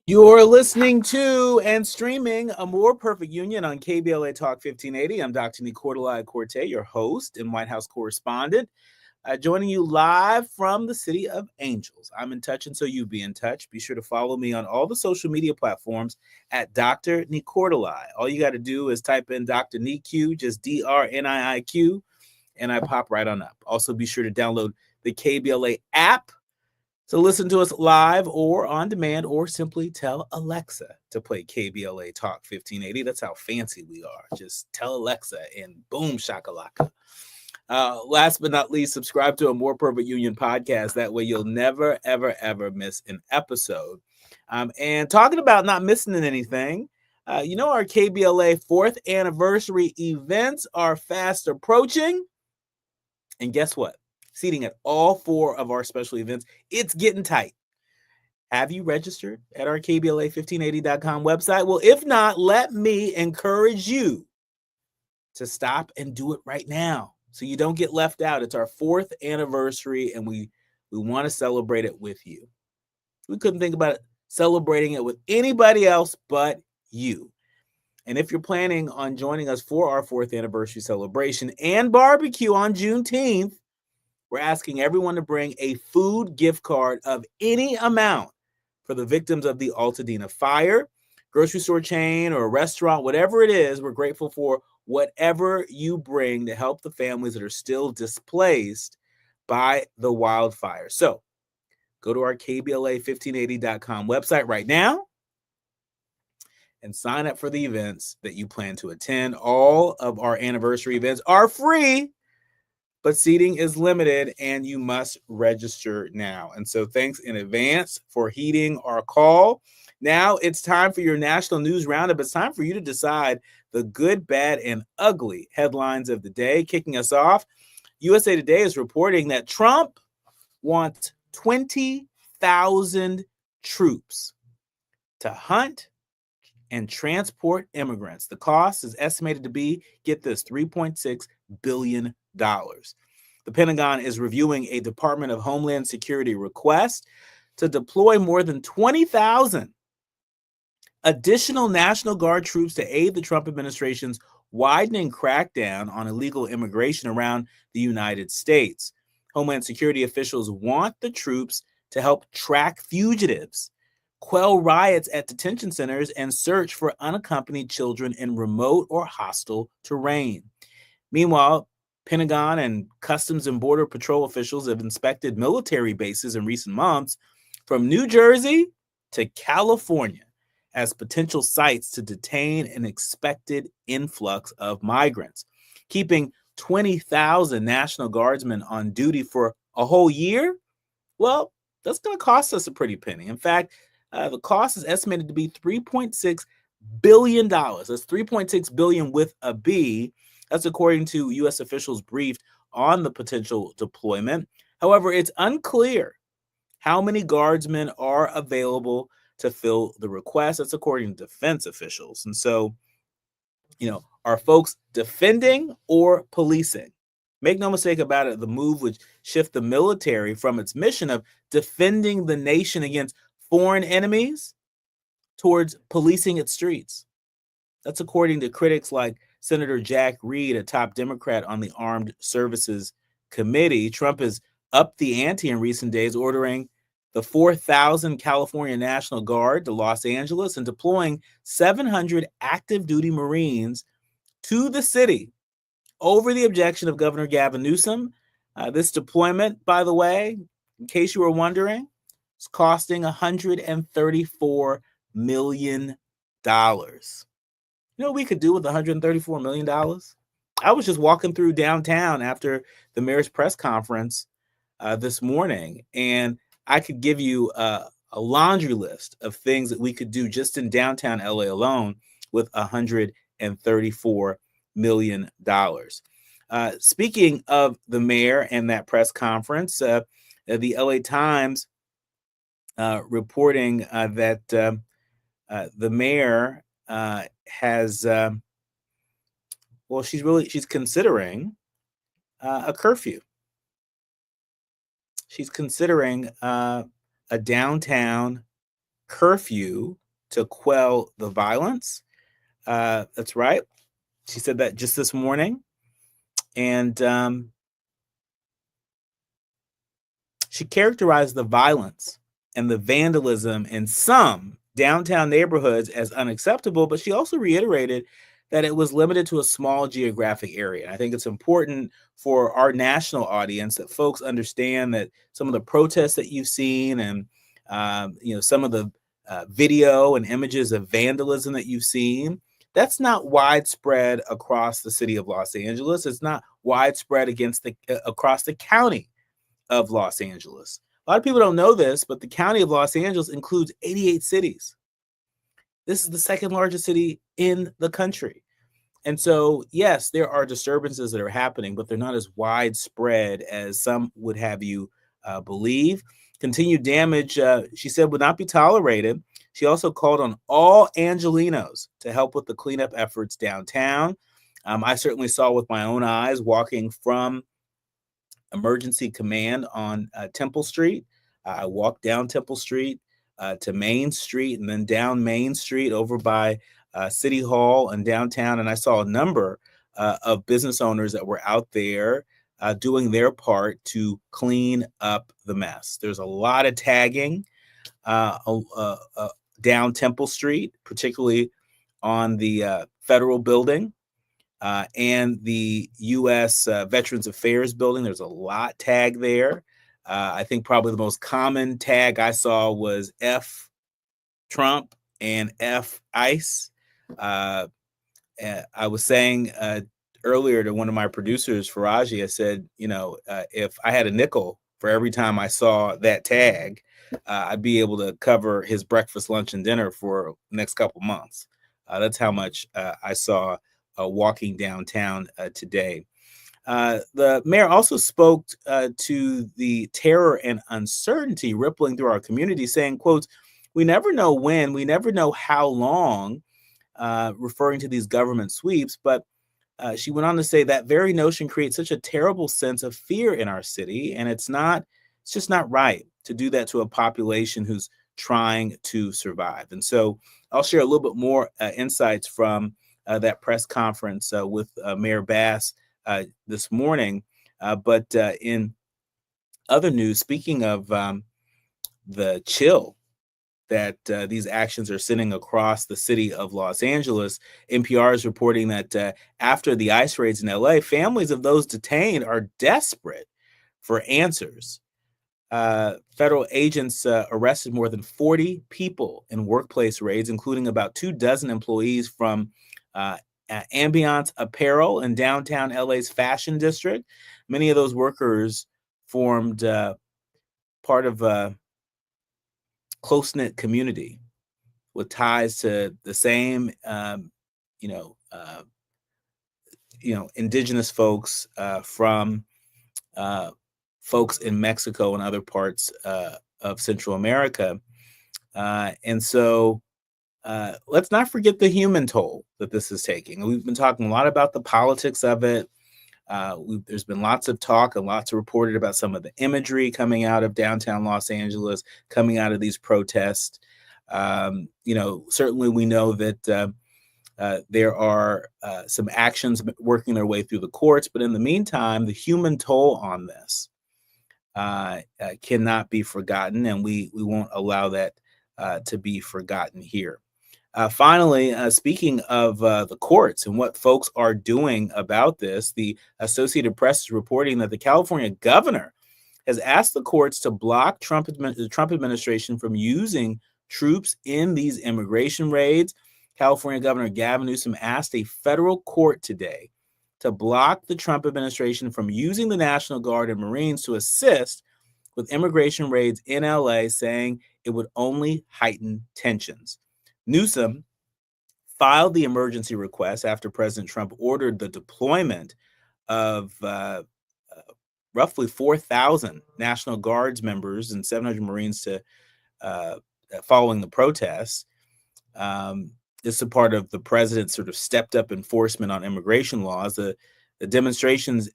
You're listening to and streaming A More Perfect Union on KBLA Talk 1580. I'm Dr. Nii-Quartelai, your host and White House correspondent, joining you live from the City of Angels. I'm in touch, and so you be in touch. Be sure to follow me on all the social media platforms at Dr. Nii-Quartelai. All you got to do is type in Dr. Nii-Q, just DRNIIQ, and I pop right on up. Also, be sure to download the KBLA app to listen to us live or on demand, or simply tell Alexa to play KBLA Talk 1580. That's how fancy we are. Just tell Alexa and boom, shakalaka. Last but not least, subscribe to A More Perfect Union podcast. That way you'll never, ever, ever miss an episode. And talking about not missing anything, our KBLA 4th anniversary events are fast approaching. And guess what? Seating at all 4 of our special events, it's getting tight. Have you registered at our KBLA1580.com website? Well, if not, let me encourage you to stop and do it right now so you don't get left out. It's our 4th anniversary, and we want to celebrate it with you. We couldn't think about celebrating it with anybody else but you. And if you're planning on joining us for our 4th anniversary celebration and barbecue on Juneteenth, we're asking everyone to bring a food gift card of any amount for the victims of the Altadena fire, grocery store chain or restaurant, whatever it is. We're grateful for whatever you bring to help the families that are still displaced by the wildfire. So go to our KBLA1580.com website right now and sign up for the events that you plan to attend. All of our anniversary events are free, but seating is limited, and you must register now. And so thanks in advance for heeding our call. Now it's time for your national news roundup. It's time for you to decide the good, bad, and ugly headlines of the day. Kicking us off, USA Today is reporting that Trump wants 20,000 troops to hunt and transport immigrants. The cost is estimated to be, get this, $3.6 billion. The Pentagon is reviewing a Department of Homeland Security request to deploy more than 20,000 additional National Guard troops to aid the Trump administration's widening crackdown on illegal immigration around the United States. Homeland Security officials want the troops to help track fugitives, quell riots at detention centers, and search for unaccompanied children in remote or hostile terrain. Meanwhile, Pentagon and Customs and Border Patrol officials have inspected military bases in recent months, from New Jersey to California, as potential sites to detain an expected influx of migrants. Keeping 20,000 National Guardsmen on duty for a whole year, well, that's going to cost us a pretty penny. In fact, the cost is estimated to be $3.6 billion. That's $3.6 billion with a B. That's according to U.S. officials briefed on the potential deployment. However, it's unclear how many guardsmen are available to fill the request. That's according to defense officials. And so, are folks defending or policing? Make no mistake about it, the move would shift the military from its mission of defending the nation against foreign enemies towards policing its streets. That's according to critics like Senator Jack Reed, a top Democrat on the Armed Services Committee. Trump has upped the ante in recent days, ordering the 4,000 California National Guard to Los Angeles and deploying 700 active duty Marines to the city over the objection of Governor Gavin Newsom. This deployment, by the way, in case you were wondering, is costing $134 million. You know what we could do with $134 million? I was just walking through downtown after the mayor's press conference this morning, and I could give you a a laundry list of things that we could do just in downtown LA alone with $134 million. Speaking of the mayor and that press conference, the LA Times reporting that the mayor has, she's considering a curfew. She's considering a downtown curfew to quell the violence. That's right. She said that just this morning. And she characterized the violence and the vandalism in some downtown neighborhoods as unacceptable, but she also reiterated that it was limited to a small geographic area. And I think it's important for our national audience that folks understand that some of the protests that you've seen and some of the video and images of vandalism that you've seen, that's not widespread across the city of Los Angeles. It's not widespread across the county of Los Angeles. A lot of people don't know this, but the county of Los Angeles includes 88 cities. This is the second largest city in the country. And so, yes, there are disturbances that are happening, but they're not as widespread as some would have you believe. Continued damage, she said, would not be tolerated. She also called on all Angelenos to help with the cleanup efforts downtown. I certainly saw with my own eyes walking from Emergency Command on Temple Street. I walked down Temple Street to Main Street and then down Main Street over by City Hall and downtown. And I saw a number of business owners that were out there doing their part to clean up the mess. There's a lot of tagging down Temple Street, particularly on the federal building and the U.S. Veterans Affairs building. There's a lot tagged there. I think probably the most common tag I saw was F Trump and F ICE. I was saying earlier to one of my producers, Faraji, I said, if I had a nickel for every time I saw that tag, I'd be able to cover his breakfast, lunch, and dinner for the next couple months. That's how much I saw walking downtown today. The mayor also spoke to the terror and uncertainty rippling through our community, saying, quote, "We never know when, we never know how long," referring to these government sweeps. But she went on to say that very notion creates such a terrible sense of fear in our city. And it's just not right to do that to a population who's trying to survive. And so I'll share a little bit more insights from that press conference with Mayor Bass this morning. But in other news, speaking of the chill that these actions are sending across the city of Los Angeles, NPR is reporting that after the ICE raids in LA, families of those detained are desperate for answers. Federal agents arrested more than 40 people in workplace raids, including about 24 employees from Ambiance Apparel in downtown LA's fashion district. Many of those workers formed part of a close-knit community with ties to the same, indigenous folks from folks in Mexico and other parts of Central America. And so let's not forget the human toll that this is taking. We've been talking a lot about the politics of it. There's been lots of talk and lots reported about some of the imagery coming out of downtown Los Angeles, coming out of these protests. Certainly we know that there are some actions working their way through the courts, but in the meantime, the human toll on this cannot be forgotten, and we won't allow that to be forgotten here. Finally, speaking of the courts and what folks are doing about this, the Associated Press is reporting that the California governor has asked the courts to block the Trump administration from using troops in these immigration raids. California Governor Gavin Newsom asked a federal court today to block the Trump administration from using the National Guard and Marines to assist with immigration raids in LA, saying it would only heighten tensions. Newsom filed the emergency request after President Trump ordered the deployment of roughly 4,000 National Guards members and 700 Marines to following the protests. This is a part of the president's sort of stepped up enforcement on immigration laws. The demonstrations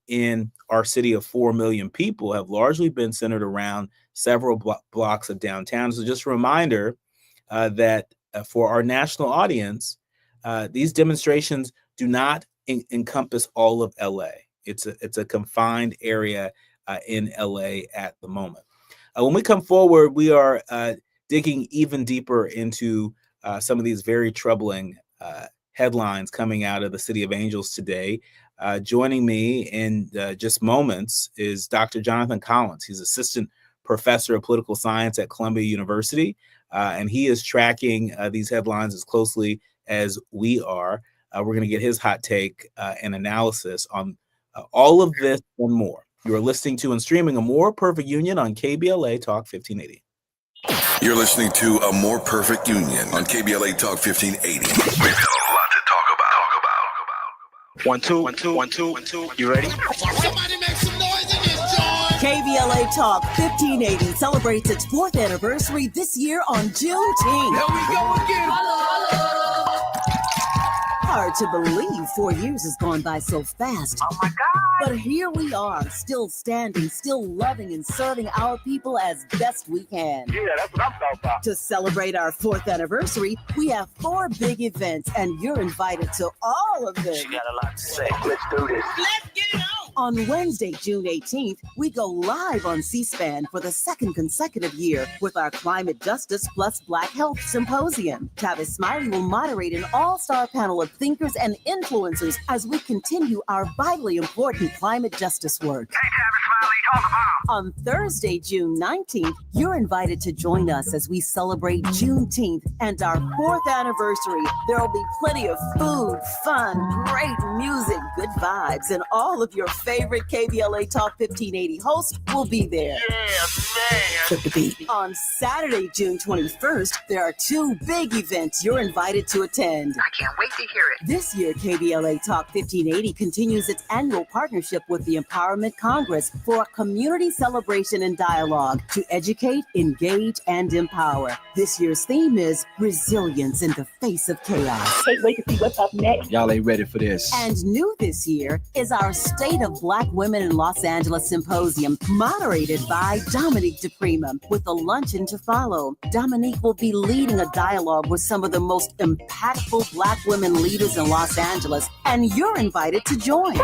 in our city of 4 million people have largely been centered around several blocks of downtown. So just a reminder that for our national audience, these demonstrations do not encompass all of LA. It's a confined area in LA at the moment. When we come forward, we are digging even deeper into some of these very troubling headlines coming out of the City of Angels today. Joining me in just moments is Dr. Jonathan Collins. He's assistant professor of political science at Columbia University, and he is tracking these headlines as closely as we are. We're going to get his hot take and analysis on all of this and more. You are listening to and streaming A More Perfect Union on KBLA Talk 1580. You're listening to A More Perfect Union on KBLA Talk 1580. We've got a lot to talk about. 1 2 1 2 1 2 1 2. You ready? Somebody make some noise in this joint. KBLA Talk 1580 celebrates its 4th anniversary this year on Juneteenth. Here we go again. Hard to believe 4 years has gone by so fast. Oh my God. But here we are, still standing, still loving and serving our people as best we can. Yeah, that's what I'm talking about. To celebrate our 4th anniversary, we have 4 big events, and you're invited to all of them. She got a lot to say. Let's do this. Let's get it on. On Wednesday, June 18th, we go live on C-SPAN for the 2nd consecutive year with our Climate Justice Plus Black Health Symposium. Tavis Smiley will moderate an all-star panel of thinkers and influencers as we continue our vitally important climate justice work. Hey, Tavis Smiley, talk about. On Thursday, June 19th, you're invited to join us as we celebrate Juneteenth and our 4th anniversary. There will be plenty of food, fun, great music, good vibes, and all of your favorite KBLA Talk 1580 hosts will be there. Yeah, man. Flip the beat. On Saturday, June 21st, there are 2 big events you're invited to attend. I can't wait to hear it. This year, KBLA Talk 1580 continues its annual partnership with the Empowerment Congress for a community celebration and dialogue to educate, engage, and empower. This year's theme is resilience in the face of chaos. Can't wait to see what's up next. Y'all ain't ready for this. And new this year is our State of Black Women in Los Angeles Symposium, moderated by Dominique DePrima, with a luncheon to follow. Dominique will be leading a dialogue with some of the most impactful Black women leaders in Los Angeles, and you're invited to join.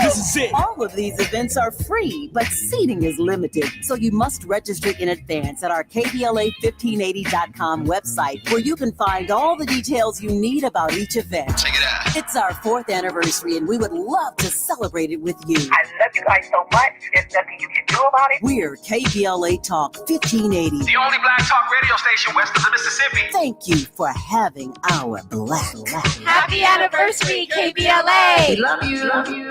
This is it. All of these events are free, but seating is limited, so you must register in advance at our KBLA1580.com website, where you can find all the details you need about each event. Check it out. It's our 4th anniversary, and we would love to celebrate it with you. I love you guys so much. There's nothing you can do about it. We're KBLA Talk 1580. The only black talk radio station west of the Mississippi. Thank you for having our black. Happy anniversary, KBLA. We love you. Love you.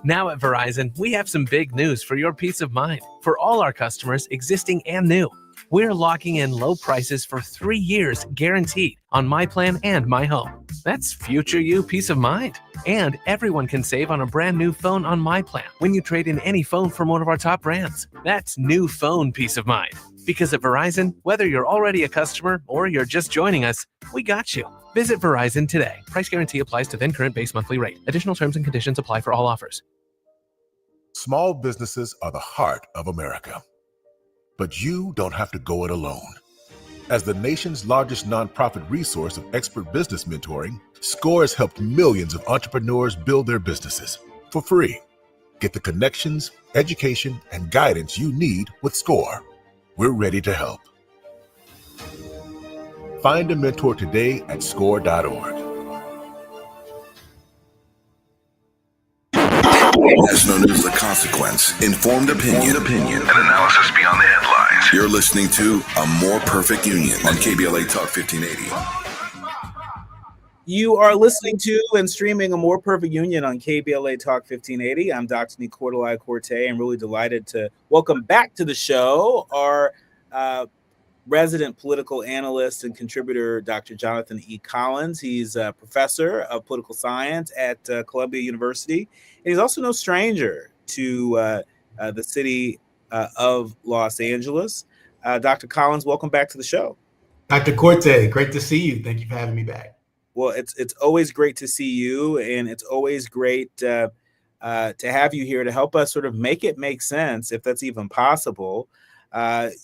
Now at Verizon, we have some big news for your peace of mind. For all our customers, existing and new, we're locking in low prices for 3 years guaranteed on My Plan and My Home. That's future you peace of mind. And everyone can save on a brand new phone on My Plan when you trade in any phone from one of our top brands. That's new phone peace of mind. Because at Verizon, whether you're already a customer or you're just joining us, we got you. Visit Verizon today. Price guarantee applies to then current base monthly rate. Additional terms and conditions apply for all offers. Small businesses are the heart of America. But you don't have to go it alone. As the nation's largest nonprofit resource of expert business mentoring, SCORE has helped millions of entrepreneurs build their businesses for free. Get the connections, education, and guidance you need with SCORE. We're ready to help. Find a mentor today at score.org. As known as The Consequence, informed opinion, and analysis beyond the headlines. You're listening to A More Perfect Union on KBLA Talk 1580. You are listening to and streaming A More Perfect Union on KBLA Talk 1580. I'm Dr. Nii-Quartelai Corte. I'm really delighted to welcome back to the show our resident political analyst and contributor, Dr. Jonathan E. Collins. He's a professor of political science at Columbia University. And he's also no stranger to the city of Los Angeles. Dr. Collins, welcome back to the show. Dr. Corte, great to see you. Thank you for having me back. Well, it's always great to see you, and it's always great to have you here to help us sort of make it make sense, if that's even possible.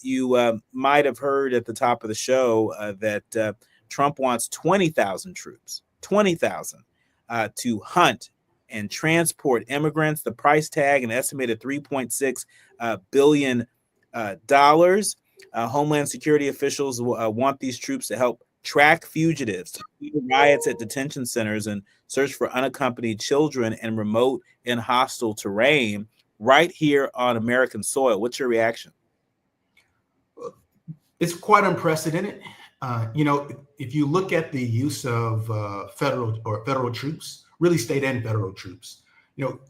You might have heard at the top of the show that Trump wants 20,000 troops, 20,000 to hunt and transport immigrants. The price tag, an estimated $3.6 billion. Homeland Security officials want these troops to help track fugitives, riots at detention centers, and search for unaccompanied children in remote and hostile terrain right here on American soil. What's your reaction? It's quite unprecedented. If you look at the use of federal troops, really state and federal troops,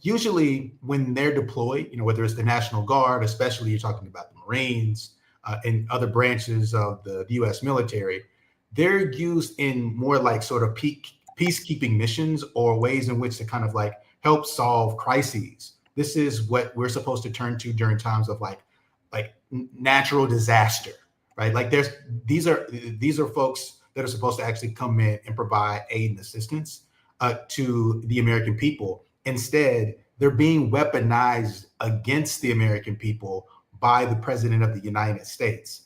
usually when they're deployed, whether it's the National Guard, especially you're talking about the Marines and other branches of the U.S. military, they're used in more like sort of peacekeeping missions or ways in which to kind of like help solve crises. This is what we're supposed to turn to during times of like natural disaster, right? Like these are folks that are supposed to actually come in and provide aid and assistance to the American people. Instead, they're being weaponized against the American people by the president of the United States.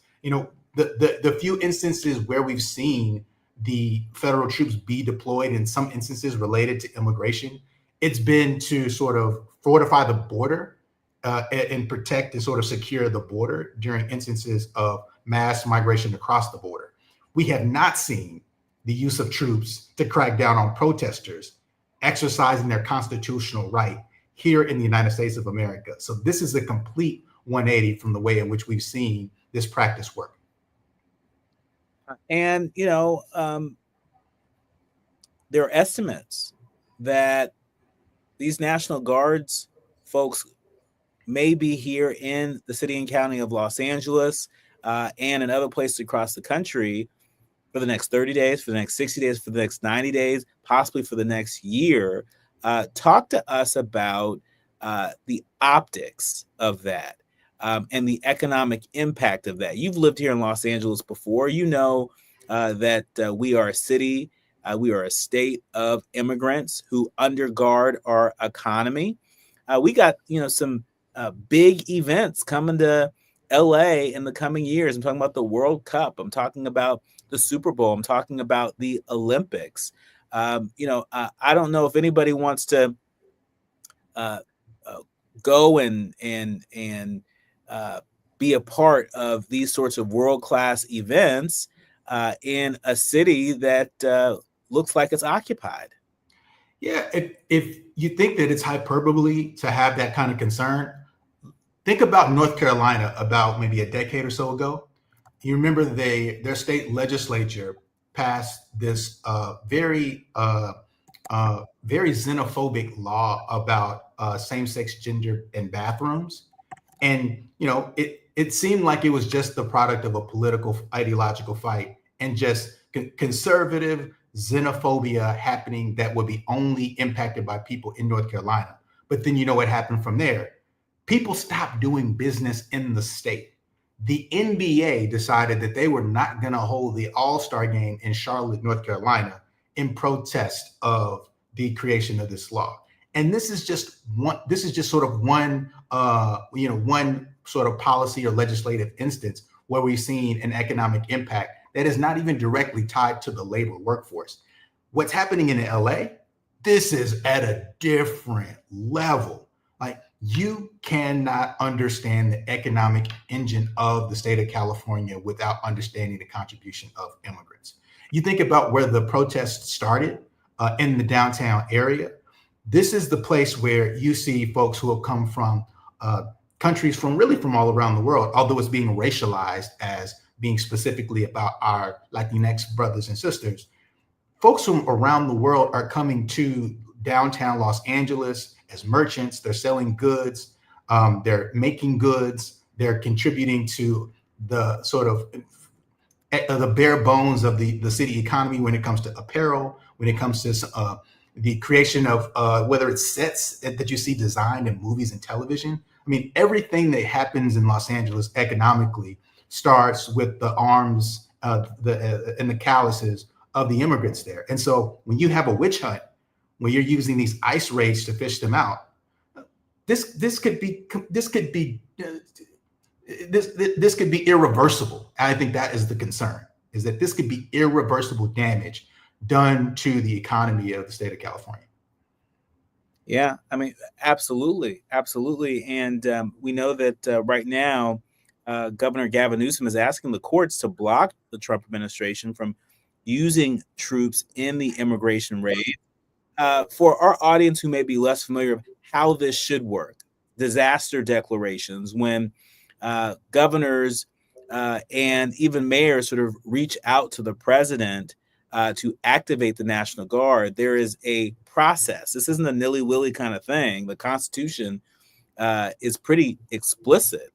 The few instances where we've seen the federal troops be deployed, in some instances related to immigration, it's been to sort of fortify the border and protect and sort of secure the border during instances of mass migration across the border. We have not seen the use of troops to crack down on protesters exercising their constitutional right here in the United States of America. So this is a complete 180 from the way in which we've seen this practice work. And, there are estimates that these National Guards folks may be here in the city and county of Los Angeles and in other places across the country for the next 30 days, for the next 60 days, for the next 90 days, possibly for the next year. Talk to us about the optics of that. And the economic impact of that. You've lived here in Los Angeles before. You know that we are a city, we are a state of immigrants who undergird our economy. We got, some big events coming to LA in the coming years. I'm talking about the World Cup. I'm talking about the Super Bowl. I'm talking about the Olympics. I don't know if anybody wants to go and be a part of these sorts of world-class events in a city that looks like it's occupied. Yeah, if you think that it's hyperbole to have that kind of concern, think about North Carolina about maybe a decade or so ago. You remember their state legislature passed this very xenophobic law about same-sex gender in bathrooms. And, it seemed like it was just the product of a political ideological fight and just conservative xenophobia happening that would be only impacted by people in North Carolina. But then you know what happened from there? People stopped doing business in the state. The NBA decided that they were not going to hold the All-Star game in Charlotte, North Carolina in protest of the creation of this law. And this is just sort of one sort of policy or legislative instance where we've seen an economic impact that is not even directly tied to the labor workforce. What's happening in LA, this is at a different level. Like, you cannot understand the economic engine of the state of California without understanding the contribution of immigrants. You think about where the protests started in the downtown area. This is the place where you see folks who have come from countries from all around the world, although it's being racialized as being specifically about our Latinx brothers and sisters. folks from around the world are coming to downtown Los Angeles as merchants. They're selling goods. They're making goods. They're contributing to the sort of the bare bones of the city economy when it comes to apparel, when it comes to the creation of whether it's sets that you see designed in movies and television. I mean, everything that happens in Los Angeles economically starts with the arms and the calluses of the immigrants there. And so when you have a witch hunt, when you're using these ICE raids to fish them out, this could be irreversible. And I think that is the concern, is that this could be irreversible damage done to the economy of the state of California. Yeah, I mean, absolutely. And we know that right now, Governor Gavin Newsom is asking the courts to block the Trump administration from using troops in the immigration raid. For our audience who may be less familiar with how this should work, disaster declarations, when governors and even mayors sort of reach out to the president to activate the National Guard, there is a process. This isn't a nilly-willy kind of thing. The Constitution is pretty explicit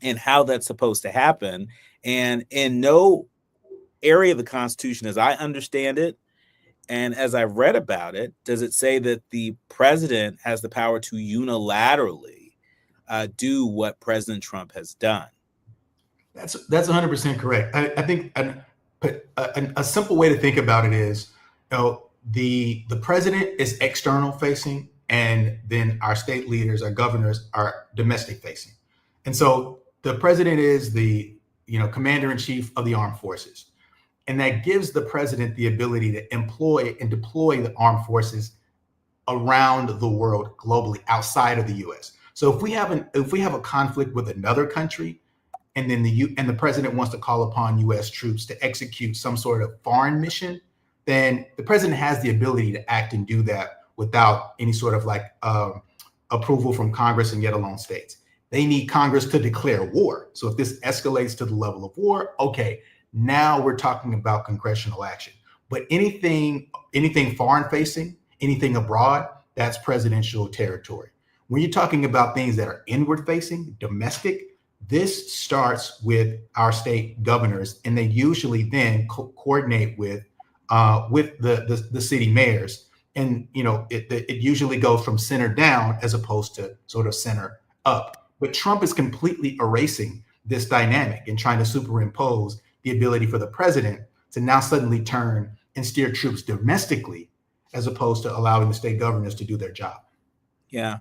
in how that's supposed to happen. And in no area of the Constitution, as I understand it, and as I've read about it, does it say that the president has the power to unilaterally do what President Trump has done? That's 100% correct. I think a simple way to think about it is, the president is external facing, and then our state leaders, our governors, are domestic facing. And so the president is the commander in chief of the armed forces. And that gives the president the ability to employ and deploy the armed forces around the world globally outside of the U.S. So if we have a conflict with another country, and then the president wants to call upon U.S. troops to execute some sort of foreign mission, then the president has the ability to act and do that without any sort of approval from Congress and yet alone states. They need Congress to declare war. So if this escalates to the level of war, okay, now we're talking about congressional action. But anything foreign facing, anything abroad, that's presidential territory. When you're talking about things that are inward facing, domestic, this starts with our state governors, and they usually then coordinate with the city mayors. And it usually goes from center down as opposed to sort of center up. But Trump is completely erasing this dynamic and trying to superimpose the ability for the president to now suddenly turn and steer troops domestically, as opposed to allowing the state governors to do their job. Yeah.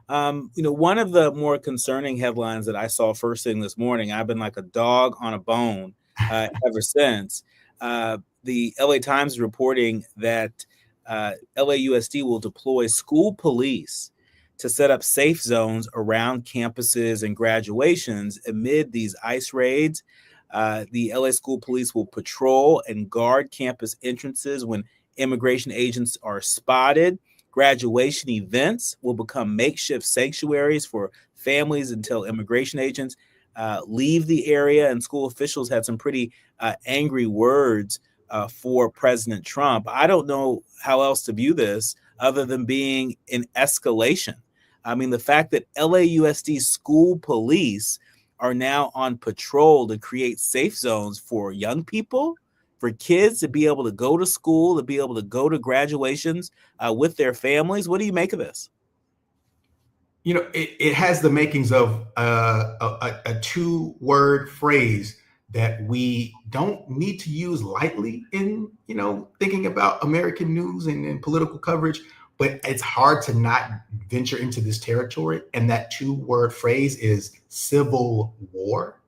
One of the more concerning headlines that I saw first thing this morning, I've been like a dog on a bone ever since. The LA Times is reporting that LAUSD will deploy school police to set up safe zones around campuses and graduations amid these ICE raids. The LA School Police will patrol and guard campus entrances when immigration agents are spotted. Graduation events will become makeshift sanctuaries for families until immigration agents leave the area. And school officials had some pretty angry words for President Trump. I don't know how else to view this other than being an escalation. I mean, the fact that LAUSD school police are now on patrol to create safe zones for young people, for kids to be able to go to school, to be able to go to graduations with their families. What do you make of this? It has the makings of a two-word phrase that we don't need to use lightly in, thinking about American news and political coverage, but it's hard to not venture into this territory. And that two-word phrase is civil war,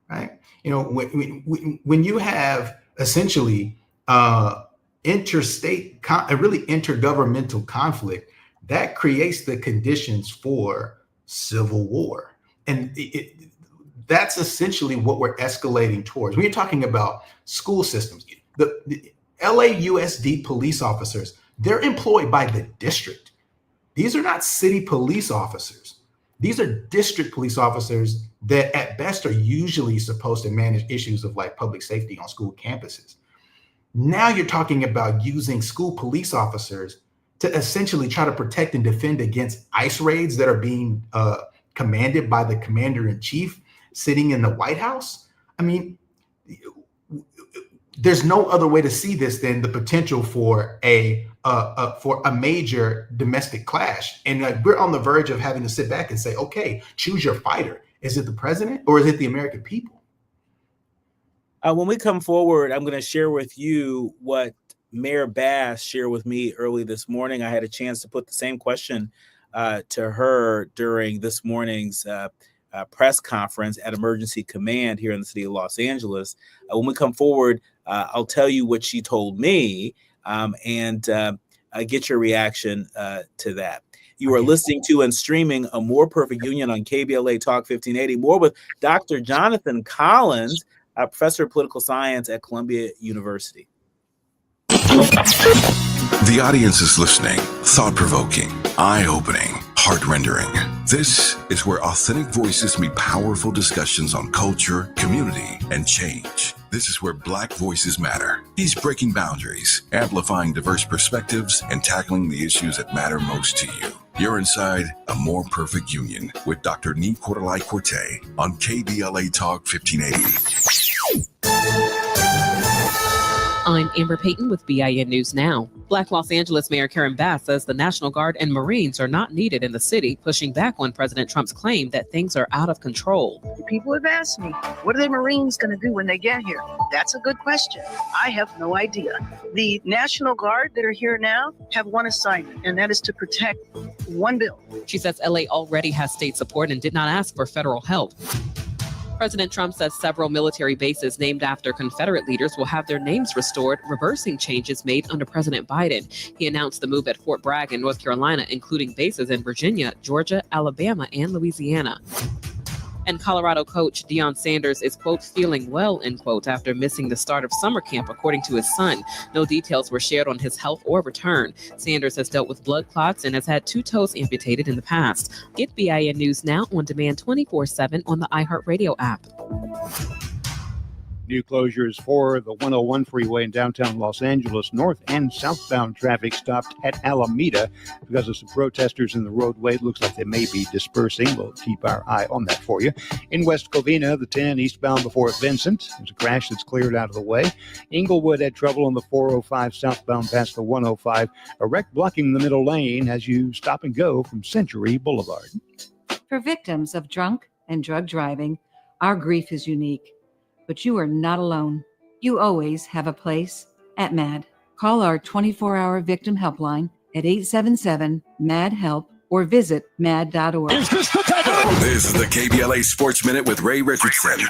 right? When you have essentially interstate, a really intergovernmental conflict, that creates the conditions for civil war. And that's essentially what we're escalating towards. When you're talking about school systems, the LAUSD police officers, they're employed by the district. These are not city police officers. These are district police officers that at best are usually supposed to manage issues of like public safety on school campuses. Now you're talking about using school police officers to essentially try to protect and defend against ICE raids that are being commanded by the commander-in-chief sitting in the White House. I mean, there's no other way to see this than the potential for a major domestic clash. And we're on the verge of having to sit back and say, okay, choose your fighter. Is it the president or is it the American people? When we come forward, I'm going to share with you what Mayor Bass shared with me early this morning. I had a chance to put the same question to her during this morning's press conference at Emergency Command here in the city of Los Angeles. When we come forward, I'll tell you what she told me and get your reaction to that. You are listening to and streaming A More Perfect Union on KBLA Talk 1580. More with Dr. Jonathan Collins, a professor of political science at Columbia University. The audience is listening. Thought-provoking, eye-opening, heart-rendering. This is where authentic voices meet powerful discussions on culture, community, and change. This is where Black voices matter. He's breaking boundaries, amplifying diverse perspectives, and tackling the issues that matter most to you. You're inside A More Perfect Union with Dr. Nii-Quartelai on KBLA Talk 1580. I'm Amber Payton with BIN News Now. Black Los Angeles Mayor Karen Bass says the National Guard and Marines are not needed in the city, pushing back on President Trump's claim that things are out of control. People have asked me, what are the Marines going to do when they get here? That's a good question. I have no idea. The National Guard that are here now have one assignment, and that is to protect one building. She says LA already has state support and did not ask for federal help. President Trump says several military bases named after Confederate leaders will have their names restored, reversing changes made under President Biden. He announced the move at Fort Bragg in North Carolina, including bases in Virginia, Georgia, Alabama, and Louisiana. And Colorado coach Deion Sanders is, quote, feeling well, end quote, after missing the start of summer camp, according to his son. No details were shared on his health or return. Sanders has dealt with blood clots and has had 2 toes amputated in the past. Get BIN News Now on demand 24/7 on the iHeartRadio app. New closures for the 101 freeway in downtown Los Angeles. North and southbound traffic stopped at Alameda because of some protesters in the roadway. It looks like they may be dispersing. We'll keep our eye on that for you. In West Covina, the 10 eastbound before Vincent. There's a crash that's cleared out of the way. Inglewood had trouble on the 405 southbound past the 105. A wreck blocking the middle lane as you stop and go from Century Boulevard. For victims of drunk and drug driving, our grief is unique. But you are not alone. You always have a place at MAD. Call our 24-hour victim helpline at 877-MAD-HELP or visit mad.org. This is the KBLA Sports Minute with Ray Richardson.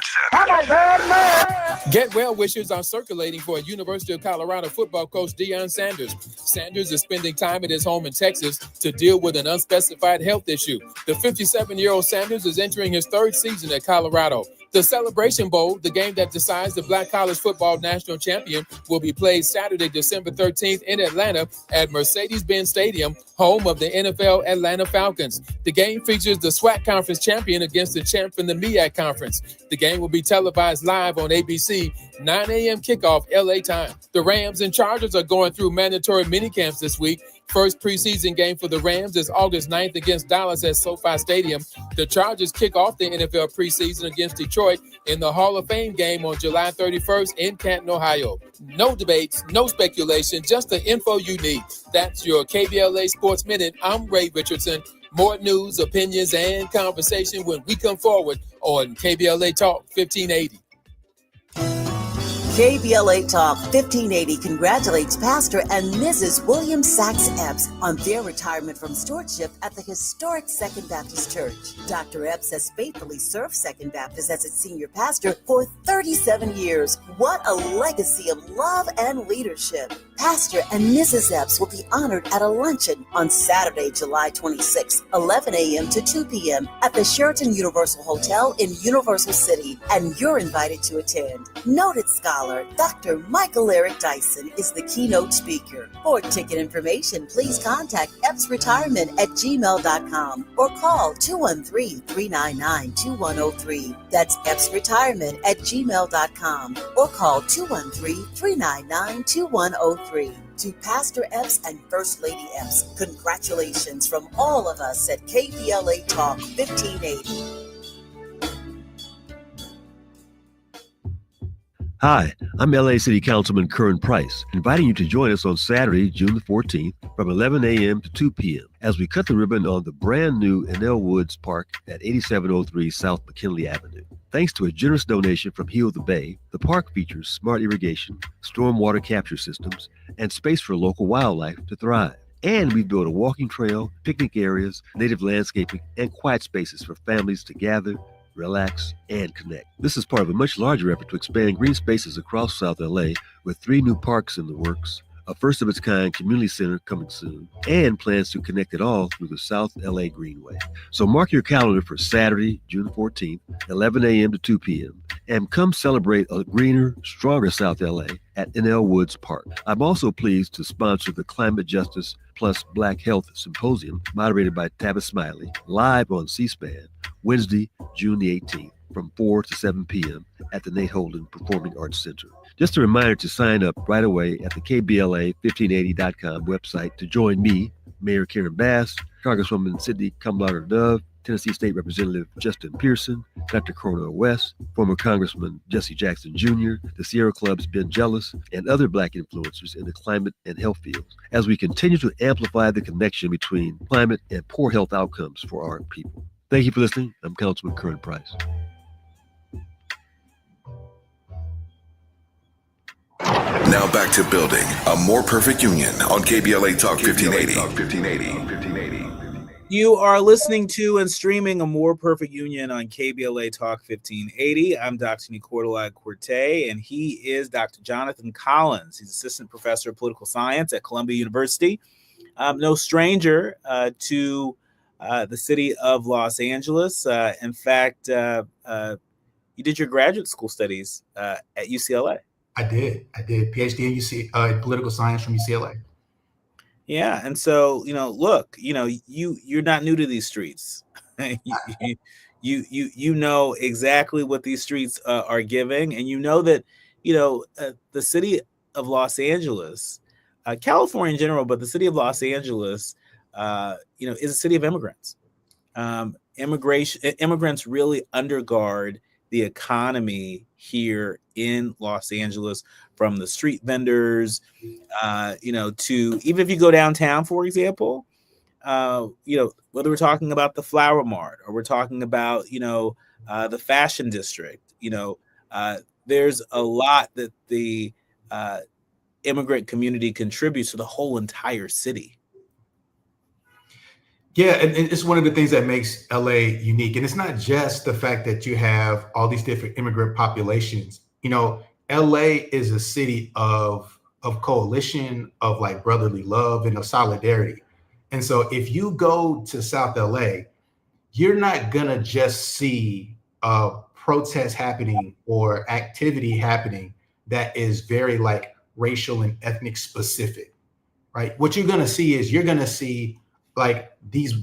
Get well wishes are circulating for University of Colorado football coach Deion Sanders. Sanders is spending time at his home in Texas to deal with an unspecified health issue. The 57-year-old Sanders is entering his 3rd season at Colorado. The Celebration Bowl, the game that decides the Black College Football National Champion, will be played Saturday, December 13th in Atlanta at Mercedes-Benz Stadium, home of the NFL Atlanta Falcons. The game features the SWAC Conference champion against the champ from the MEAC Conference. The game will be televised live on ABC, 9 a.m. kickoff LA time. The Rams and Chargers are going through mandatory minicamps this week. First preseason game for the Rams is August 9th against Dallas at SoFi Stadium. The Chargers kick off the NFL preseason against Detroit in the Hall of Fame game on July 31st in Canton, Ohio. No debates, no speculation, just the info you need. That's your KBLA Sports Minute. I'm Ray Richardson. More news, opinions, and conversation when we come forward on KBLA Talk 1580. KBLA Talk 1580 congratulates Pastor and Mrs. William Sachs Epps on their retirement from stewardship at the historic Second Baptist Church. Dr. Epps has faithfully served Second Baptist as its senior pastor for 37 years. What a legacy of love and leadership. Pastor and Mrs. Epps will be honored at a luncheon on Saturday, July 26, 11 a.m. to 2 p.m. at the Sheraton Universal Hotel in Universal City, and you're invited to attend. Noted scholar storyteller, Dr. Michael Eric Dyson, is the keynote speaker. For ticket information, please contact epsretirement@gmail.com or call 213-399-2103. That's epsretirement@gmail.com or call 213-399-2103. To Pastor Epps and First Lady Epps, congratulations from all of us at KBLA Talk 1580. Hi, I'm LA City Councilman Curran Price, inviting you to join us on Saturday, June the 14th from 11 a.m. to 2 p.m. as we cut the ribbon on the brand new Enel Woods Park at 8703 South McKinley Avenue. Thanks to a generous donation from Heal the Bay, the park features smart irrigation, stormwater capture systems, and space for local wildlife to thrive. And we've built a walking trail, picnic areas, native landscaping, and quiet spaces for families to gather, relax, and connect. This is part of a much larger effort to expand green spaces across South LA with 3 new parks in the works, a first-of-its-kind community center coming soon, and plans to connect it all through the South LA Greenway. So mark your calendar for Saturday, June 14th, 11 a.m. to 2 p.m., and come celebrate a greener, stronger South LA at Enel Woods Park. I'm also pleased to sponsor the Climate Justice Plus Black Health Symposium, moderated by Tavis Smiley, live on C-SPAN, Wednesday, June the 18th, from 4 to 7 p.m. at the Nate Holden Performing Arts Center. Just a reminder to sign up right away at the KBLA1580.com website to join me, Mayor Karen Bass, Congresswoman Sidney Kamlager Dove, Tennessee State Representative Justin Pearson, Dr. Cornel West, former Congressman Jesse Jackson Jr., the Sierra Club's Ben Jealous, and other Black influencers in the climate and health fields, as we continue to amplify the connection between climate and poor health outcomes for our people. Thank you for listening. I'm Councilman Curran Price. Now back to building a more perfect union on KBLA Talk 1580. You are listening to and streaming A More Perfect Union on KBLA Talk 1580. I'm Dr. Nii-Quartelai, and he is Dr. Jonathan Collins. He's assistant professor of political science at Columbia University. No stranger to the city of Los Angeles. In fact, you did your graduate school studies at UCLA. I did PhD in political science from UCLA. Yeah, and so look, you're not new to these streets. you know exactly what these streets are giving, and you know that the city of Los Angeles, California in general, but the city of Los Angeles, is a city of immigrants. Immigrants really undergird the economy here in Los Angeles, from the street vendors, to even if you go downtown, for example, whether we're talking about the Flower Mart or we're talking about, the Fashion District, there's a lot that the immigrant community contributes to the whole entire city. Yeah, and it's one of the things that makes LA unique. And it's not just the fact that you have all these different immigrant populations. LA is a city of coalition, of like brotherly love and of solidarity. And so if you go to South LA, you're not gonna just see protests happening or activity happening that is very like racial and ethnic specific, right? What you're gonna see is like these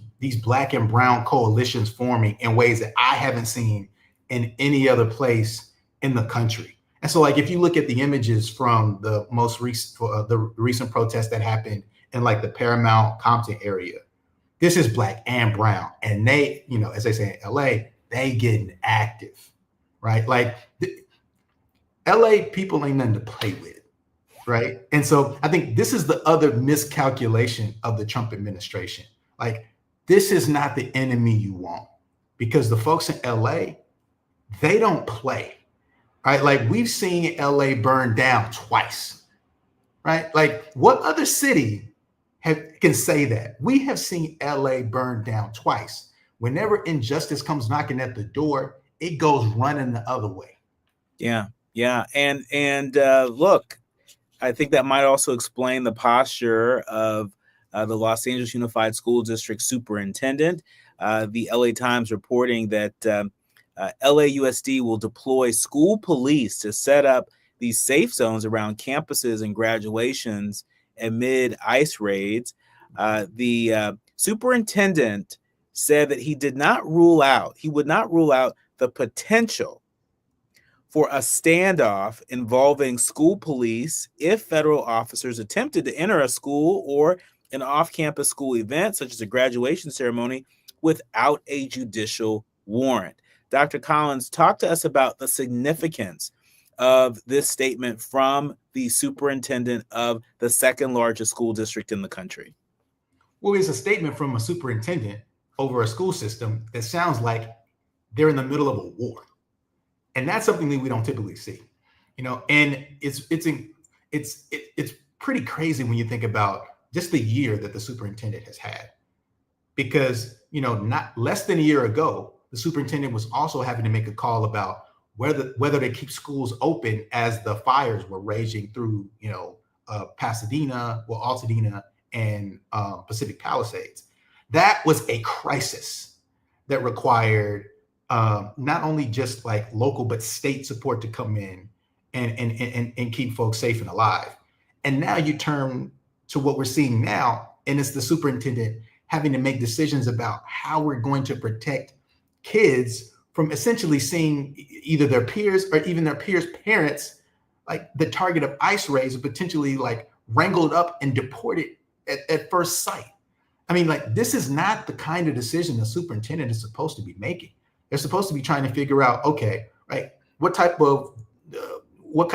Black and brown coalitions forming in ways that I haven't seen in any other place in the country. And so like if you look at the images from the most recent protest that happened in like the Paramount Compton area, this is Black and brown, and they, as they say in LA, they getting active, right? Like LA people ain't nothing to play with, right? And so I think this is the other miscalculation of the Trump administration. Like, this is not the enemy you want, because the folks in LA, they don't play, right? Like, we've seen LA burn down twice, right? Like, what other city can say that? We have seen LA burn down twice. Whenever injustice comes knocking at the door, it goes running the other way. Yeah. And look, I think that might also explain the posture of the Los Angeles Unified School District Superintendent. The LA Times reporting that LAUSD will deploy school police to set up these safe zones around campuses and graduations amid ICE raids. The superintendent said that he would not rule out the potential for a standoff involving school police if federal officers attempted to enter a school or an off-campus school event, such as a graduation ceremony, without a judicial warrant. Dr. Collins, talk to us about the significance of this statement from the superintendent of the second largest school district in the country. Well, it's a statement from a superintendent over a school system that sounds like they're in the middle of a war. And that's something that we don't typically see, and it's pretty crazy when you think about just the year that the superintendent has had, because, not less than a year ago, the superintendent was also having to make a call about whether they keep schools open as the fires were raging through, Pasadena, Altadena, and Pacific Palisades. That was a crisis that required not only just like local, but state support to come in and keep folks safe and alive. And now you turn to what we're seeing now, and it's the superintendent having to make decisions about how we're going to protect kids from essentially seeing either their peers or even their peers' parents, like the target of ICE raids, and potentially like wrangled up and deported at first sight. I mean, like, this is not the kind of decision the superintendent is supposed to be making. They're supposed to be trying to figure out, okay, right, what kind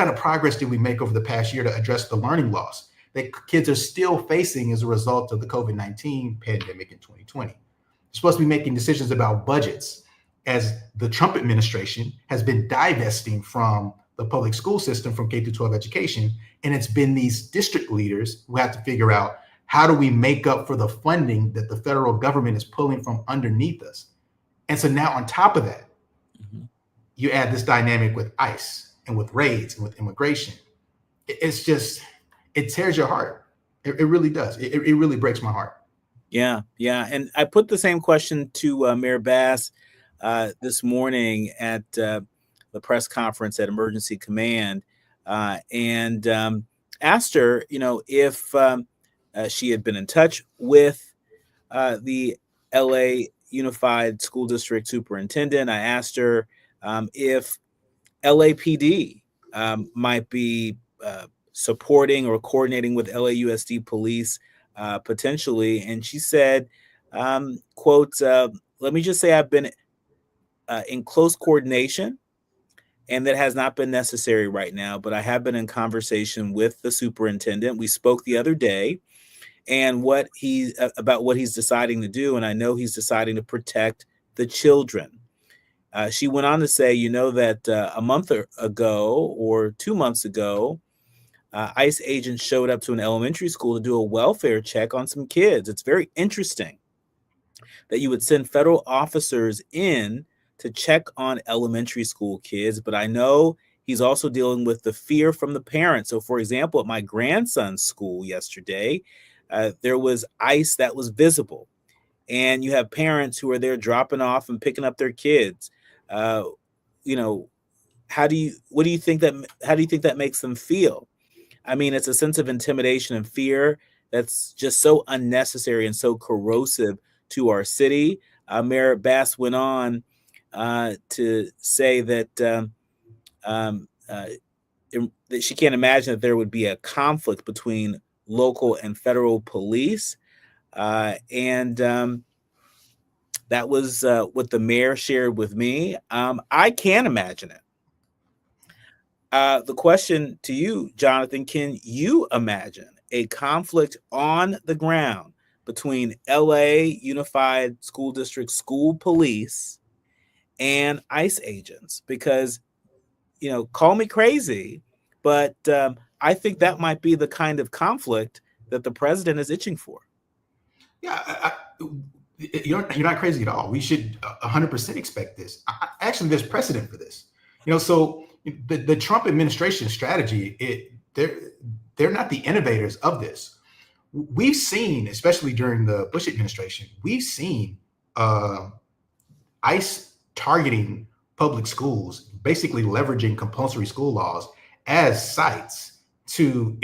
of progress did we make over the past year to address the learning loss that kids are still facing as a result of the COVID-19 pandemic in 2020? They're supposed to be making decisions about budgets, as the Trump administration has been divesting from the public school system, from K-12 education. And it's been these district leaders who have to figure out, how do we make up for the funding that the federal government is pulling from underneath us? And so now on top of that, you add this dynamic with ICE and with raids and with immigration. It's just, it tears your heart. It really does. It really breaks my heart. Yeah. And I put the same question to Mayor Bass this morning at the press conference at Emergency Command, and asked her, if she had been in touch with the LA Unified School District Superintendent. I asked her if LAPD might be supporting or coordinating with LAUSD police potentially. And she said, quote, let me just say I've been in close coordination, and that has not been necessary right now, but I have been in conversation with the superintendent. We spoke the other day, and about what he's deciding to do. And I know he's deciding to protect the children. She went on to say, that a month ago or 2 months ago, ICE agents showed up to an elementary school to do a welfare check on some kids. It's very interesting that you would send federal officers in to check on elementary school kids, but I know he's also dealing with the fear from the parents. So, for example, at my grandson's school yesterday, there was ICE that was visible, and you have parents who are there dropping off and picking up their kids. How do you think that makes them feel? I mean, it's a sense of intimidation and fear that's just so unnecessary and so corrosive to our city. Mayor Bass went on to say that she can't imagine that there would be a conflict between local and federal police. And that was what the mayor shared with me. I can't imagine it. The question to you, Jonathan, can you imagine a conflict on the ground between LA Unified School District school police and ICE agents? Because, call me crazy, but I think that might be the kind of conflict that the president is itching for. Yeah, you're not crazy at all. We should 100% expect this. Actually, there's precedent for this. So the Trump administration strategy, they're not the innovators of this. We've seen, especially during the Bush administration, we've seen ICE targeting public schools, basically leveraging compulsory school laws as sites to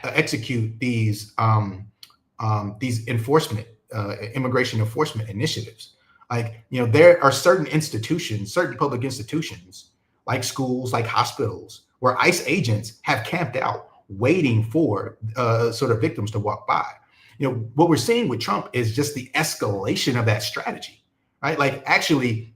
execute these immigration enforcement initiatives. Like, there are certain institutions, certain public institutions, like schools, like hospitals, where ICE agents have camped out waiting for sort of victims to walk by. What we're seeing with Trump is just the escalation of that strategy, right? Like actually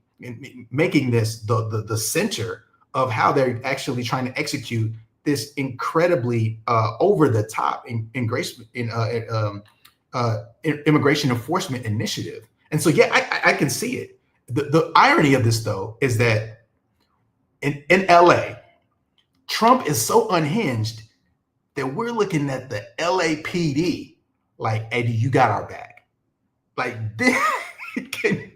making this the center of how they're actually trying to execute this incredibly over the top immigration enforcement initiative. And so, yeah, I can see it. The irony of this, though, is that in LA, Trump is so unhinged that we're looking at the LAPD like, hey, you got our back. Like, can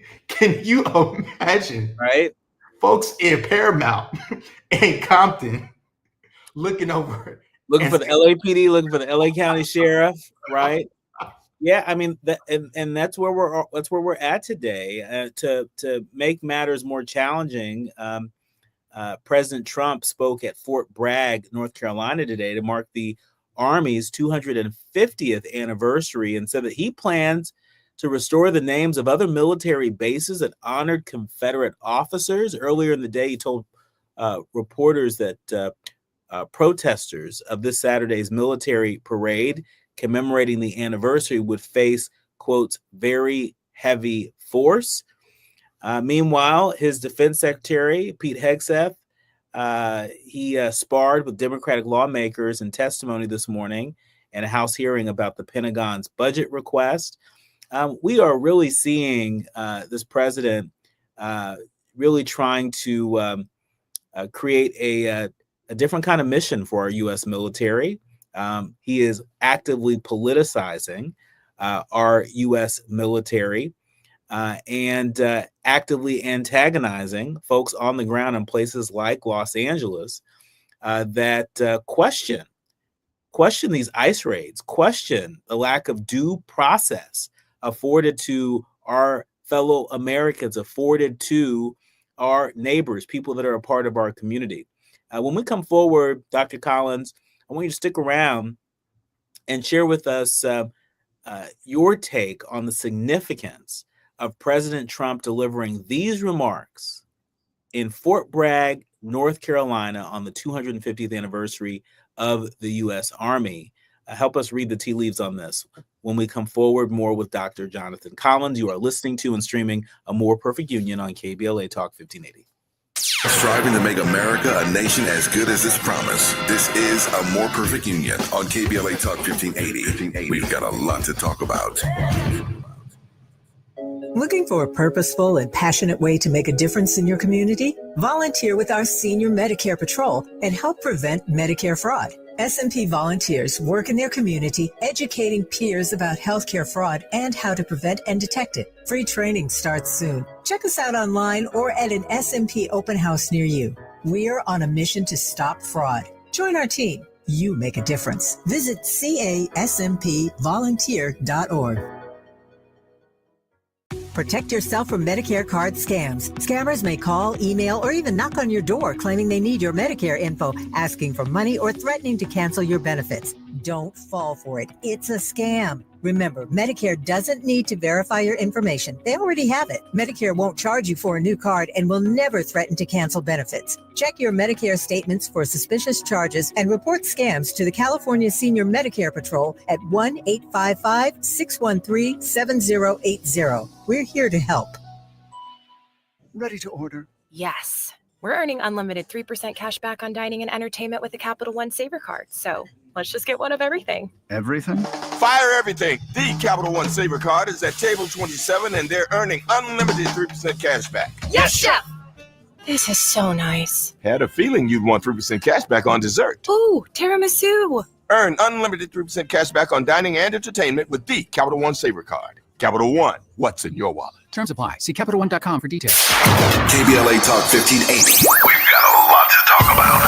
you imagine, right? Folks in Paramount and Compton looking for the LAPD, looking for the LA County Sheriff, right? Yeah, I mean, and that's where we're at today. To make matters more challenging, President Trump spoke at Fort Bragg, North Carolina today to mark the Army's 250th anniversary, and said that he plans to restore the names of other military bases that honored Confederate officers. Earlier in the day, he told reporters that protesters of this Saturday's military parade commemorating the anniversary would face, quote, very heavy force. Meanwhile, his defense secretary, Pete Hegseth, he sparred with Democratic lawmakers in testimony this morning in a House hearing about the Pentagon's budget request. We are really seeing this president really trying to create a different kind of mission for our U.S. military. He is actively politicizing our U.S. military and actively antagonizing folks on the ground in places like Los Angeles that question these ICE raids, question the lack of due process afforded to our fellow Americans, afforded to our neighbors, people that are a part of our community. When we come forward, Dr. Collins, I want you to stick around and share with us your take on the significance of President Trump delivering these remarks in Fort Bragg, North Carolina on the 250th anniversary of the U.S. Army. Help us read the tea leaves on this. When we come forward, more with Dr. Jonathan Collins. You are listening to and streaming A More Perfect Union on KBLA Talk 1580. Striving to make America a nation as good as its promise. This is A More Perfect Union on KBLA Talk 1580. We've got a lot to talk about. Looking for a purposeful and passionate way to make a difference in your community? Volunteer with our Senior Medicare Patrol and help prevent Medicare fraud. SMP volunteers work in their community educating peers about healthcare fraud and how to prevent and detect it. Free training starts soon. Check us out online or at an SMP open house near you. We're on a mission to stop fraud. Join our team. You make a difference. Visit caspvolunteer.org. Protect yourself from Medicare card scams. Scammers may call, email, or even knock on your door claiming they need your Medicare info, asking for money or threatening to cancel your benefits. Don't fall for it. It's a scam. Remember, Medicare doesn't need to verify your information. They already have it. Medicare won't charge you for a new card and will never threaten to cancel benefits. Check your Medicare statements for suspicious charges and report scams to the California Senior Medicare Patrol at 1-855-613-7080. We're here to help. Ready to order? Yes. We're earning unlimited 3% cash back on dining and entertainment with a Capital One Saver card. So let's just get one of everything. Everything? Fire everything. The Capital One Saver card is at table 27 and they're earning unlimited 3% cash back. Yes, Chef! This is so nice. Had a feeling you'd want 3% cash back on dessert. Ooh, tiramisu. Earn unlimited 3% cash back on dining and entertainment with the Capital One Saver card. Capital One, what's in your wallet? Terms apply. See CapitalOne.com for details. KBLA Talk 1580. We've got a lot to talk about.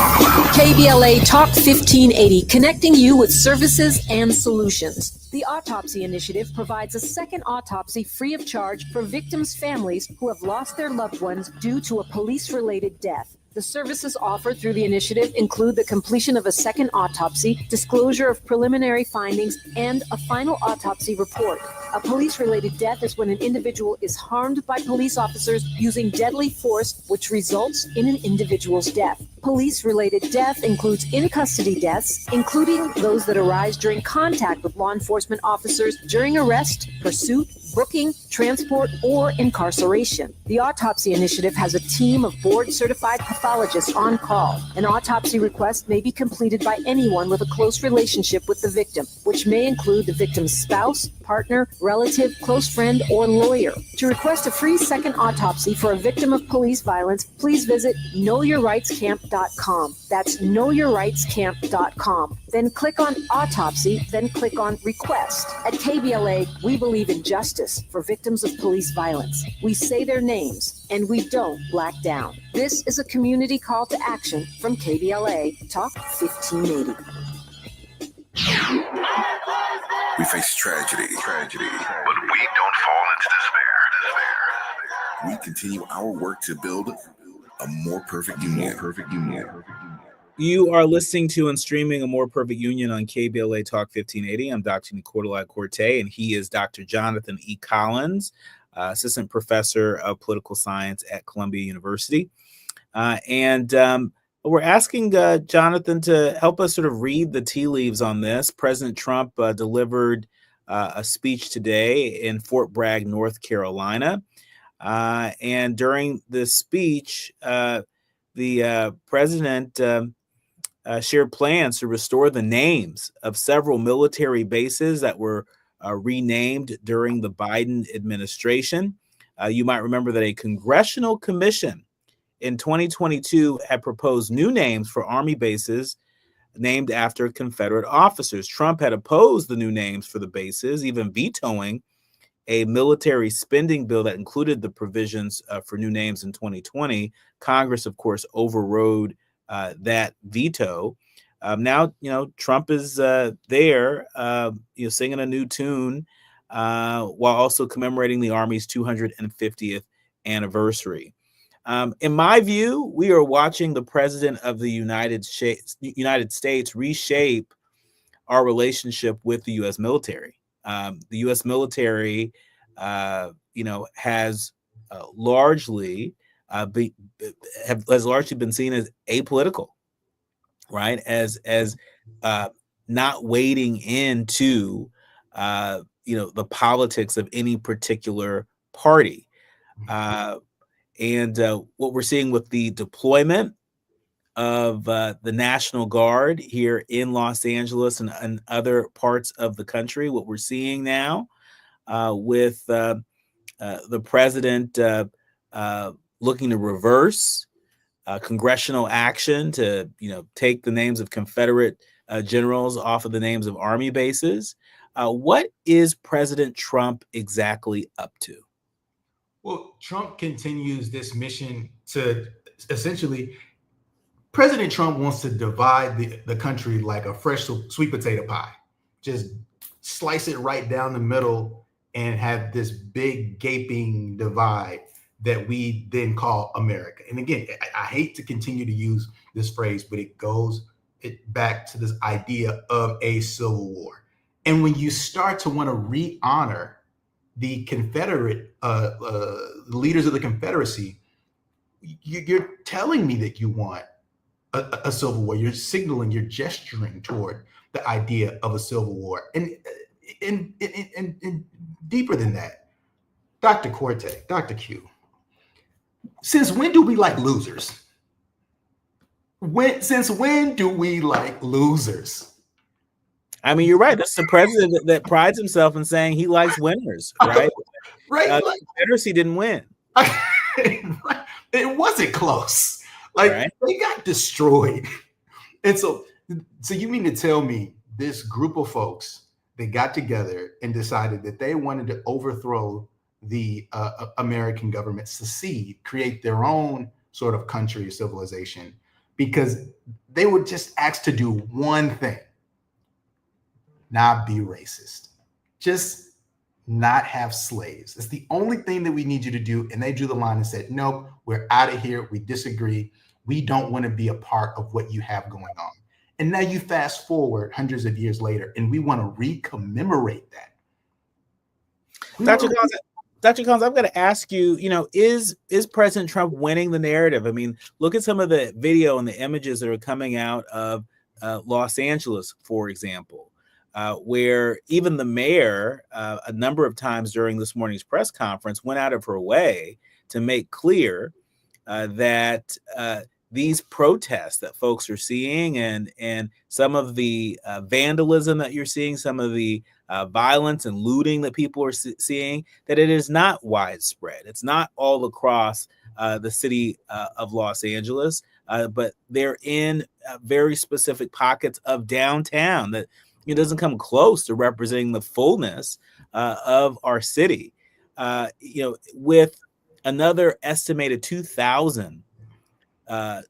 KBLA Talk 1580, connecting you with services and solutions. The Autopsy Initiative provides a second autopsy free of charge for victims' families who have lost their loved ones due to a police-related death. The services offered through the initiative include the completion of a second autopsy, disclosure of preliminary findings, and a final autopsy report. A police-related death is when an individual is harmed by police officers using deadly force, which results in an individual's death. Police-related death includes in-custody deaths, including those that arise during contact with law enforcement officers during arrest, pursuit, booking, transport, or incarceration. The Autopsy Initiative has a team of board-certified pathologists on call. An autopsy request may be completed by anyone with a close relationship with the victim, which may include the victim's spouse, partner, relative, close friend, or lawyer. To request a free second autopsy for a victim of police violence, please visit knowyourrightscamp.com. That's knowyourrightscamp.com. Then click on Autopsy, then click on Request. At KBLA, we believe in justice for victims of police violence. We say their names, and we don't black down. This is a community call to action from KBLA Talk 1580. We face tragedy, but we don't fall into despair. We continue our work to build a more perfect union. You are listening to and streaming A More Perfect Union on KBLA Talk 1580. I'm Dr. Nii-Quartelai, and he is Dr. Jonathan E. Collins, Assistant Professor of Political Science at Columbia University. And we're asking Jonathan to help us sort of read the tea leaves on this. President Trump delivered a speech today in Fort Bragg, North Carolina. And during this speech, the president shared plans to restore the names of several military bases that were renamed during the Biden administration. You might remember that a congressional commission in 2022 had proposed new names for Army bases named after Confederate officers. Trump had opposed the new names for the bases, even vetoing a military spending bill that included the provisions for new names in 2020. Congress, of course, overrode that veto. Now, Trump is there, singing a new tune while also commemorating the Army's 250th anniversary. In my view, we are watching the president of the United States reshape our relationship with the U.S. military. The U.S. military, has largely been seen as apolitical, right? As not wading into the politics of any particular party. And what we're seeing with the deployment of the National Guard here in Los Angeles and other parts of the country, what we're seeing now with the president looking to reverse congressional action to, take the names of Confederate generals off of the names of Army bases. What is President Trump exactly up to? Well, Trump continues this mission to essentially, President Trump wants to divide the country like a fresh sweet potato pie. Just slice it right down the middle and have this big gaping divide that we then call America. And again, I hate to continue to use this phrase, but it goes back to this idea of a civil war. And when you start to want to re-honor the Confederate leaders of the Confederacy, you're telling me that you want a civil war. You're signaling, you're gesturing toward the idea of a civil war. And deeper than that, Dr. Quartelai, Dr. Q, since when do we like losers? Since when do we like losers? I mean, you're right. That's the president that prides himself in saying he likes winners, right? Right. The Confederacy didn't win. It wasn't close. They got destroyed. And so you mean to tell me this group of folks, they got together and decided that they wanted to overthrow the American government, secede, create their own sort of country or civilization, because they were just asked to do one thing: not be racist, just not have slaves. It's the only thing that we need you to do. And they drew the line and said, nope, we're out of here. We disagree. We don't want to be a part of what you have going on. And now you fast forward hundreds of years later, and we want to re-commemorate that. Dr. Collins, I've got to ask you, is President Trump winning the narrative? I mean, look at some of the video and the images that are coming out of Los Angeles, for example, where even the mayor, a number of times during this morning's press conference, went out of her way to make clear that these protests that folks are seeing and some of the vandalism that you're seeing, some of the violence and looting that people are seeing, that it is not widespread. It's not all across the city of Los Angeles, but they're in very specific pockets of downtown that it doesn't come close to representing the fullness of our city. With another estimated 2,000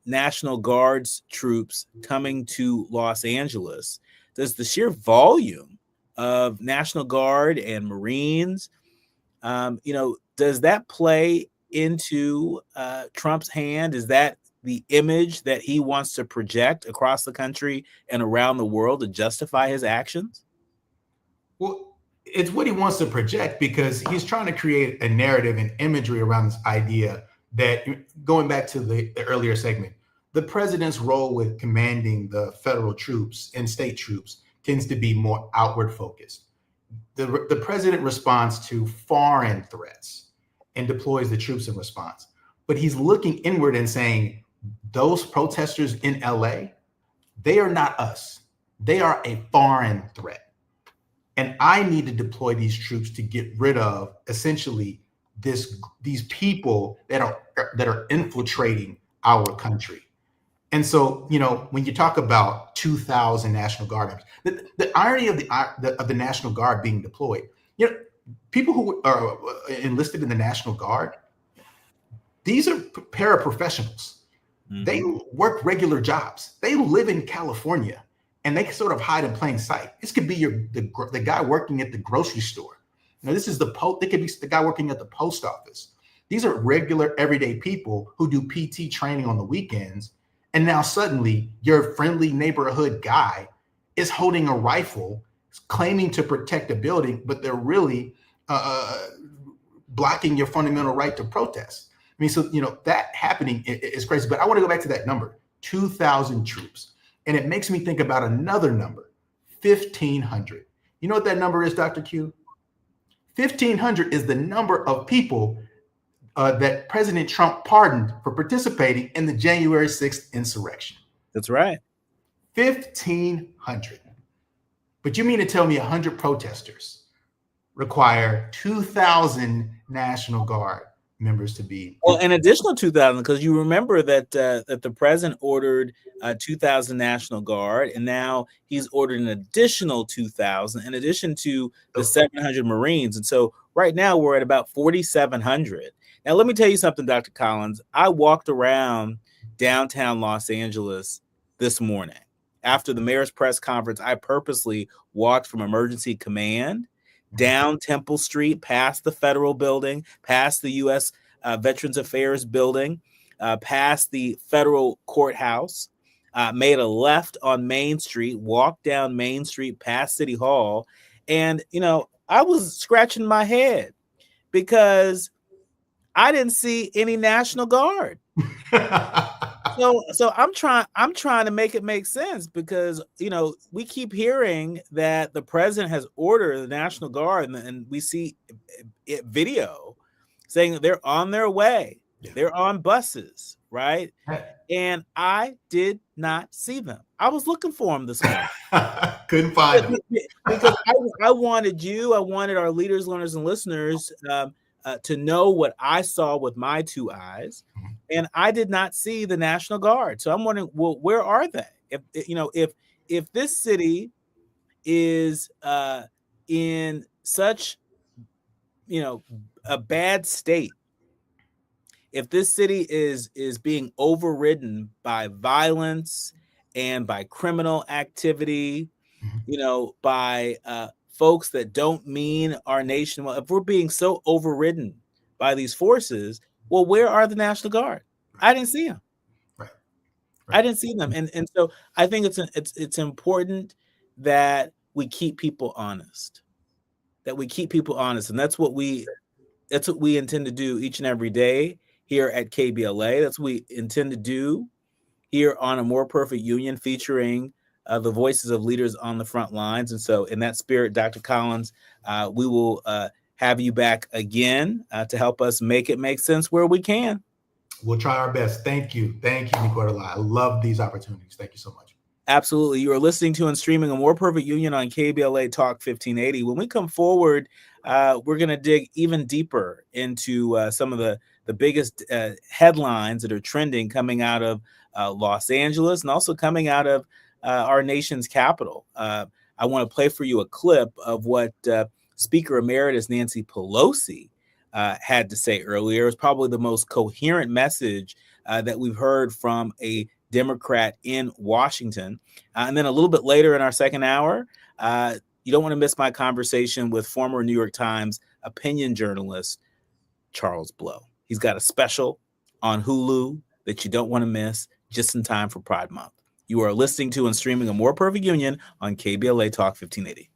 National Guards troops coming to Los Angeles, does the sheer volume of National Guard and Marines, does that play into Trump's hand? Is that the image that he wants to project across the country and around the world to justify his actions? Well, it's what he wants to project, because he's trying to create a narrative and imagery around this idea that, going back to the earlier segment, the president's role with commanding the federal troops and state troops tends to be more outward focused. The president responds to foreign threats and deploys the troops in response. But he's looking inward and saying, those protesters in LA, they are not us. They are a foreign threat. And I need to deploy these troops to get rid of essentially these people that are infiltrating our country. And so, when you talk about 2,000 National Guard members, the irony of the National Guard being deployed, people who are enlisted in the National Guard, these are paraprofessionals. Mm-hmm. They work regular jobs. They live in California, and they sort of hide in plain sight. This could be the guy working at the grocery store. This is they could be the guy working at the post office. These are regular, everyday people who do PT training on the weekends. And now suddenly your friendly neighborhood guy is holding a rifle, claiming to protect a building, but they're really blocking your fundamental right to protest. I mean, so, that happening is crazy. But I want to go back to that number, 2,000 troops. And it makes me think about another number, 1,500. You know what that number is, Dr. Q? 1,500 is the number of people that President Trump pardoned for participating in the January 6th insurrection. That's right. 1,500. But you mean to tell me 100 protesters require 2,000 National Guard members to be? Well, an additional 2,000, because you remember that the president ordered 2,000 National Guard, and now he's ordered an additional 2,000 in addition to the 700 Marines. And so right now we're at about 4,700. Now, let me tell you something, Dr. Collins. I walked around downtown Los Angeles this morning. After the mayor's press conference, I purposely walked from Emergency Command down Temple Street, past the federal building, past the U.S. Veterans Affairs building, past the federal courthouse, made a left on Main Street, walked down Main Street past City Hall. And, I was scratching my head because I didn't see any National Guard. So I'm trying to make it make sense, because we keep hearing that the president has ordered the National Guard, and we see video saying that they're on their way. Yeah. They're on buses, right? And I did not see them. I was looking for them this morning. Couldn't find them. Because I wanted our leaders, learners, and listeners to know what I saw with my two eyes, and I did not see the National Guard. So I'm wondering, well, where are they? If this city is in such a bad state, if this city is being overridden by violence and by criminal activity, by folks that don't mean our nation well, if we're being so overridden by these forces, well, where are the National Guard? I didn't see them. Right. I didn't see them, and so I think it's important that we keep people honest. That we keep people honest, and that's what we intend to do each and every day here at KBLA. That's what we intend to do here on A More Perfect Union, featuring the voices of leaders on the front lines. And so in that spirit, Dr. Collins, we will have you back again to help us make it make sense where we can. We'll try our best. Thank you. Thank you, Nii-Quartelai. I love these opportunities. Thank you so much. Absolutely. You are listening to and streaming A More Perfect Union on KBLA Talk 1580. When we come forward, we're going to dig even deeper into some of the biggest headlines that are trending coming out of Los Angeles and also coming out of our nation's capital. I want to play for you a clip of what Speaker Emeritus Nancy Pelosi had to say earlier. It was probably the most coherent message that we've heard from a Democrat in Washington. And then a little bit later in our second hour, you don't want to miss my conversation with former New York Times opinion journalist Charles Blow. He's got a special on Hulu that you don't want to miss just in time for Pride Month. You are listening to and streaming A More Perfect Union on KBLA Talk 1580.